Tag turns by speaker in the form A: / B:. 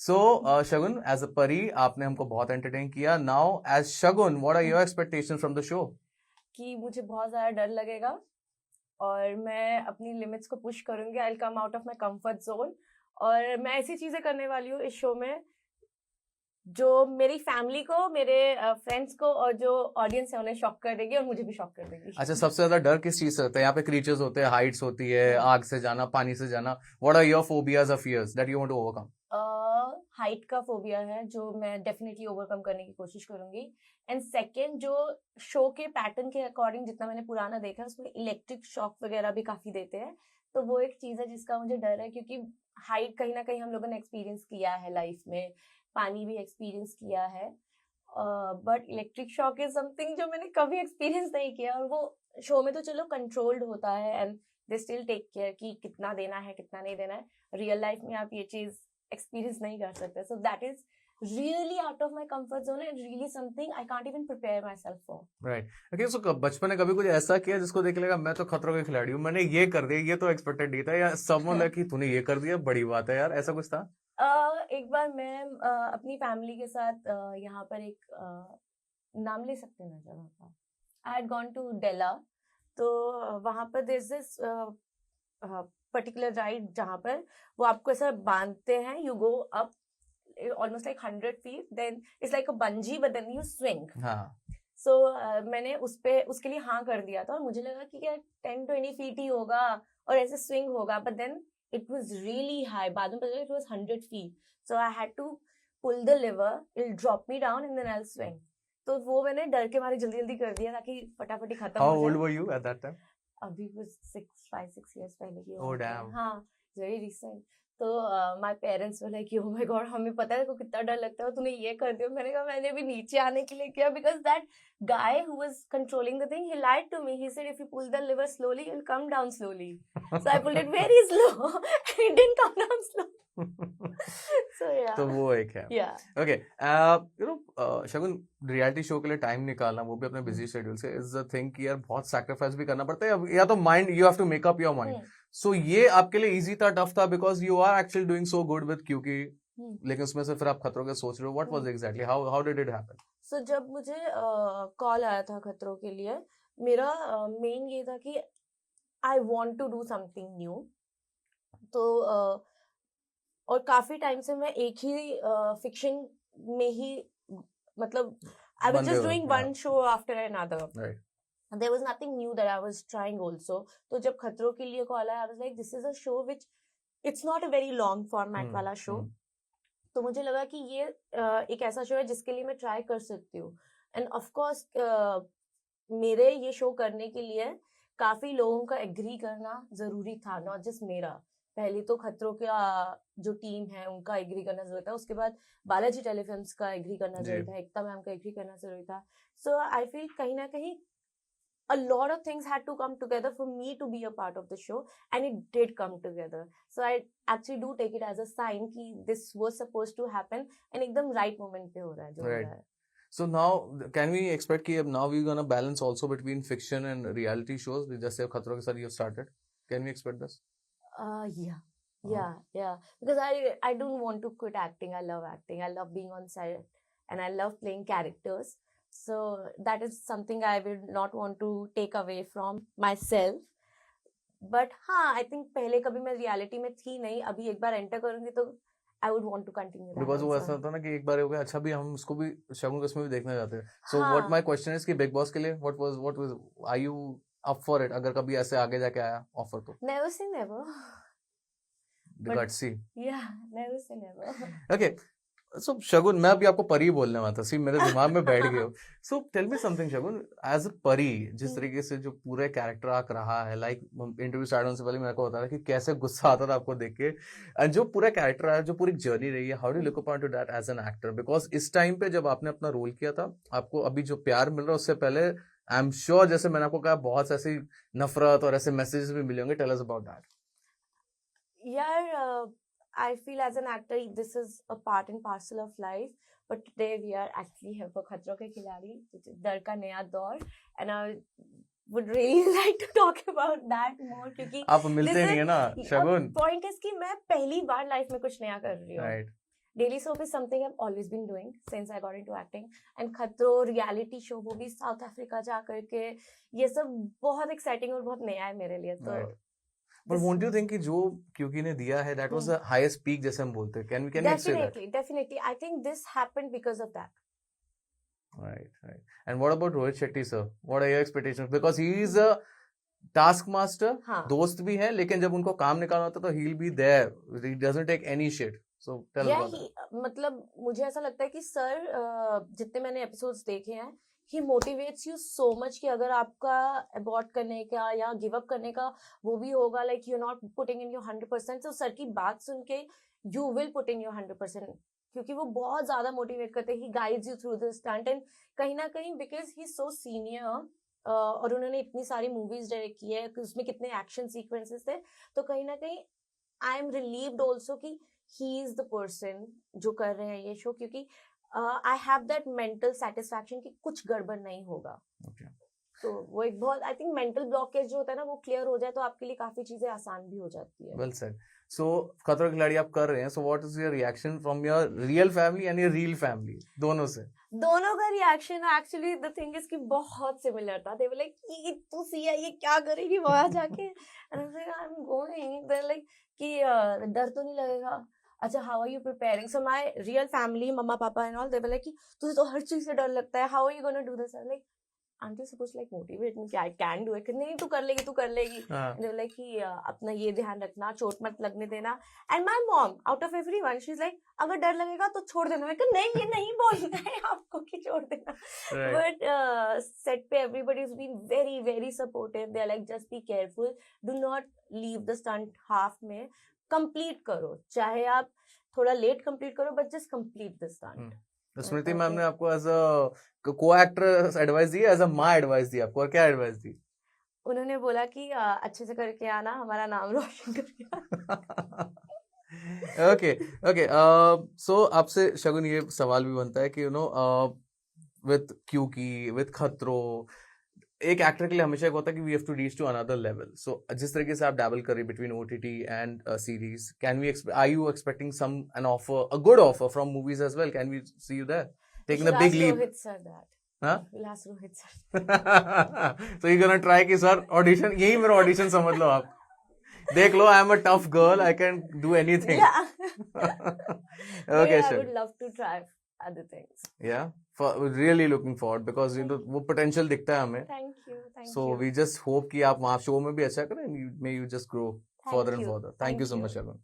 A: So, Shagun, as a pari, आपने हमको बहुत entertain किया. Now, as Shagun, what are your expectations from the show?
B: कि मुझे बहुत ज़्यादा डर लगेगा और मैं अपनी लिमिट्स को पुश करूंगी. I will come out of my comfort zone और मैं ऐसी चीज़ें करने वाली हूँ इस शो में जो मेरी फैमिली को, मेरे फ्रेंड्स को और जो ऑडियंस है उन्हें शॉक कर देगी और मुझे भी शॉक कर देगी.
A: अच्छा, सबसे ज्यादा डर किस चीज से होता है? यहाँ पे क्रीचर्स होते हैं, हाइट्स होती है, आग से जाना, पानी से जाना. What are your phobias or fears that you want to overcome?
B: Height का फोबिया है जो मैं डेफिनेटली ओवरकम करने की कोशिश करूंगी. एंड सेकंड, जो शो के पैटर्न के अकॉर्डिंग जितना मैंने पुराना देखा है उसमें इलेक्ट्रिक शॉक वगैरह भी काफी देते हैं, तो वो एक चीज है जिसका मुझे डर है क्योंकि हाइट कहीं ना कहीं हम लोगों ने एक्सपीरियंस किया है लाइफ में, पानी भी एक्सपीरियंस किया है, but electric shock is something जो मैंने कभी एक्सपीरियंस नहीं किया. और वो शो में तो चलो कंट्रोल्ड होता है and they still take care कि कितना देना है कितना नहीं देना है. रियल लाइफ में आप ये चीज एक्सपीरियंस नहीं कर सकते. So that is really out of my comfort zone and really something I can't even prepare myself for.
A: Right. Okay, so बचपन में कभी कुछ ऐसा किया जिसको देख लेगा मैं तो खतरों के खिलाड़ी हूँ, मैंने ये कर दिया, ये तो एक्सपेक्टेड नहीं था, या someone like कि तूने ये कर दिया, बड़ी बात है यार, ऐसा कुछ था?
B: एक बार मैं अपनी फैमिली के साथ यहाँ पर एक नाम ले सकते हैं ना जगह का, I had gone to Della, तो वहाँ पर there's this पर्टिकुलर राइड जहाँ पर वो आपको ऐसा बांधते हैं, you go up almost like 100 feet, then it's like a bungee but then you swing.
A: हाँ.
B: So मैंने उसके लिए हाँ कर दिया था और मुझे लगा कि क्या 10-20 feet ही होगा और ऐसे swing होगा, but then it was really high. बाद में पता चला it was 100 feet. So I had to pull the lever, it'll drop me down and then I'll swing. तो वो मैंने डर के मारे जल्दी जल्दी कर दिया ताकि फटाफट ही खत्म हो जाए.
A: How old were you at that time?
B: अभी कुछ 5-6 years पहले की.
A: Oh damn.
B: हाँ, very recent. तो my parents were like oh my God, हमें पता है को कितना डर लगता है और तूने ये कर दिया. मैंने कहा मैंने भी नीचे आने के लिए किया because that guy who was controlling the thing, he lied to me. He said if you pull the lever slowly you'll come down slowly. So I pulled it very slow and it didn't come down slow. So yeah.
A: तो वो एक है.
B: Yeah.
A: Okay. You know, Shagun, reality show के लिए time निकालना, वो भी अपने बिजी शेड्यूल से, इज द थिंग कि यार बहुत सैक्रिफाइस भी करना पड़ता है, या तो mind you have to make up your mind. सो ये आपके लिए इजी था, टफ था, because you are actually doing so good with क्योंकि लेकिन उसमें से फिर आप खतरों के सोच रहे हो. What was exactly how did it happen?
B: So जब मुझे कॉल आया था खतरों के लिए, मेरा मेन ये था कि I want to do something new. तो और काफी टाइम से मैं एक ही फिक्शन में ही, मतलब I was just doing one show after another. There was nothing new that I was trying also. तो जब खतरों के लिए कॉल आया, I was like, this is a show which it's not a very long format वाला show. तो मुझे लगा कि ये एक ऐसा शो है जिसके लिए मैं ट्राई कर सकती हूँ. एंड ऑफ कोर्स मेरे ये शो करने के लिए काफी लोगों का एग्री करना जरूरी था, नॉट जस्ट मेरा. पहले तो खतरों का जो टीम है उनका एग्री करना जरूरी था, उसके बाद बालाजी टेलीफिल्म्स का एग्री करना जरूरी था, एकता मैम का एग्री करना जरूरी था. सो आई फील कहीं ना कहीं a lot of things had to come together for me to be a part of the show, and it did come together. So I actually do take it as a sign कि this was supposed to happen and एकदम right moment पे हो रहा है जो हो रहा है.
A: So now can we expect कि अब now we're gonna balance also between fiction and reality shows, जैसे खतरों के साथ you started? Can we expect this?
B: Yeah. Because I don't want to quit acting. I love acting. I love being on set and I love playing characters. So that is something I will not want to take away from myself. But हाँ, I think पहले कभी मैं reality में थी नहीं, अभी एक बार enter करूंगी तो I would want to continue that.
A: Because वो ऐसा होता है ना कि एक बार हो गया, अच्छा भी हम उसको भी शगुन को इसमें भी देखना चाहते हैं. So what my question is कि बिग बॉस के लिए what was are you up for it? अगर कभी ऐसे आगे जाके आया ऑफर तो?
B: Never say never.
A: Gutsy.
B: Yeah, never say never.
A: Okay. So शगुन, मैं अभी आपको परी बोलने वाला था, सी मेरे दिमाग में बैठ गए हो. So tell me something Shagun, as a परी, जिस तरीके से जो पूरे कैरेक्टर आर्क रहा है, लाइक इंटरव्यू स्टार्ट होने से पहले मेरे को होता था कि कैसे गुस्सा आता था आपको देख के, एंड जो पूरा कैरेक्टर है, जो पूरी जर्नी रही है, how do look upon to that as an actor? Because इस टाइम पे जब आपने अपना रोल किया था, आपको अभी जो प्यार मिल रहा है उससे पहले आई एम श्योर, जैसे मैंने आपको कहा, बहुत ऐसी नफरत और ऐसे मैसेजेस भी मिले होंगे. Tell us about that.
B: यार, I feel as an actor, this is a part and parcel of life. But today we are actually here for खतरों के खिलाड़ी, डर का नया दौर, and I would really like to talk about that more क्योंकि
A: आप मिलते नहीं है ना शगुन.
B: Point is कि मैं पहली बार लाइफ में कुछ नया कर रही हूँ.
A: Right.
B: Daily soap is something I have always been doing since I got into acting and खतरों रियलिटी शो वो भी साउथ अफ्रीका जा करके ये सब बहुत एक्साइटिंग और बहुत नया है मेरे लिए तो
A: Right. But won't you think कि जो क्यूकी ने दिया है that was the highest peak जैसे हम बोलते हैं, can we say that?
B: Definitely. I think this happened because of that.
A: Right. And what about Rohit Shetty sir? What are your expectations? Because he is a taskmaster,
B: हाँ.
A: दोस्त भी है, लेकिन जब उनको काम निकालना होता है तो he'll be there. He doesn't take any shit. So tell us about that.
B: मतलब मुझे ऐसा लगता है कि सर जितने मैंने एपिसोड्स देखे हैं ही मोटिवेट्स यू सो मच कि अगर आपका अबॉर्ट करने का या गिव अप करने का वो भी होगा like you not putting in your 100%, तो सर की बात सुन के you will put in your 100% क्योंकि वो बहुत ज्यादा मोटिवेट करते हैं. He guides you through the stunt and कहीं ना कहीं बिकॉज ही सो सीनियर और उन्होंने इतनी सारी मूवीज डायरेक्ट की है, उसमें कितने एक्शन सीक्वेंसेस थे, तो कहीं ना कहीं आई एम रिलीव्ड ऑल्सो कि ही इज द पर्सन जो कर रहे हैं ये शो, क्योंकि I have that mental satisfaction कि कुछ गड़बड़ नहीं होगा.
A: Okay.
B: तो वो एक बहुत आई थिंक मेंटल ब्लॉकेज जो होता है ना वो क्लियर हो जाए तो आपके लिए काफी चीजें आसान भी हो जाती है.
A: Well said. So खतरों के खिलाड़ी आप कर रहे हैं, so what is your reaction from your real family and your real family? दोनों से.
B: दोनों का reaction actually the thing is कि बहुत सिमिलर था. दे वर लाइक ये तू सिया ये क्या करेगी वहां जाके, and I am going. They like कि डर तो नहीं लगेगा. अच्छा, how are you preparing? So my real family, mamma papa and all, they were like कि तुझे तो हर चीज से डर लगता है, how are you gonna do this? Like aren't you supposed to like motivate me कि I can do it? नहीं तू कर लेगी. And they were like कि अपना ये ध्यान रखना, चोट मत लगने देना. And my mom, out of everyone, she's like अगर डर लगेगा तो छोड़ देना. मैं कहा नहीं, ये नहीं बोलना है आपको कि छोड़ देना. But set पे everybody has been very very supportive. They're like just be careful, do not leave the stunt half में, complete करो, चाहे आप थोड़ा लेट complete करो, but just complete the stunt.
A: तो स्मृति मैम ने आपको एज अ को-एक्टर एडवाइस दी, एज अ माँ एडवाइस दी आपको, और क्या एडवाइस दी?
B: उन्होंने बोला कि अच्छे से करके आना, हमारा नाम रोशन करके आना.
A: ओके. सो आपसे शगुन ये सवाल भी बनता है कि यू नो विद क्यूकी, विद खतरों, एक एक्टर के लिए हमेशा एक होता है कि we have to reach to another level. So जिस तरीके से आप डैबल कर रही between OTT and series, can we are you expecting some an offer, a good offer from movies as well? Can we see you there taking the big leap?
B: Rohit sir that.
A: हाँ?
B: We'll ask Rohit sir.
A: So you're gonna try कि sir audition, यही मेरा audition समझ लो आप. देख लो, I am a tough girl, I can do anything. Okay,
B: I
A: sure.
B: would love to try other things.
A: Yeah, really looking forward because you know वो potential दिखता है हमें.
B: Thank you.
A: So we just hope कि आप वहाँ show में भी अच्छा करें, and may you just grow further and
B: you.
A: further. Thank you so
B: Thank
A: much,
B: you.
A: Shagun.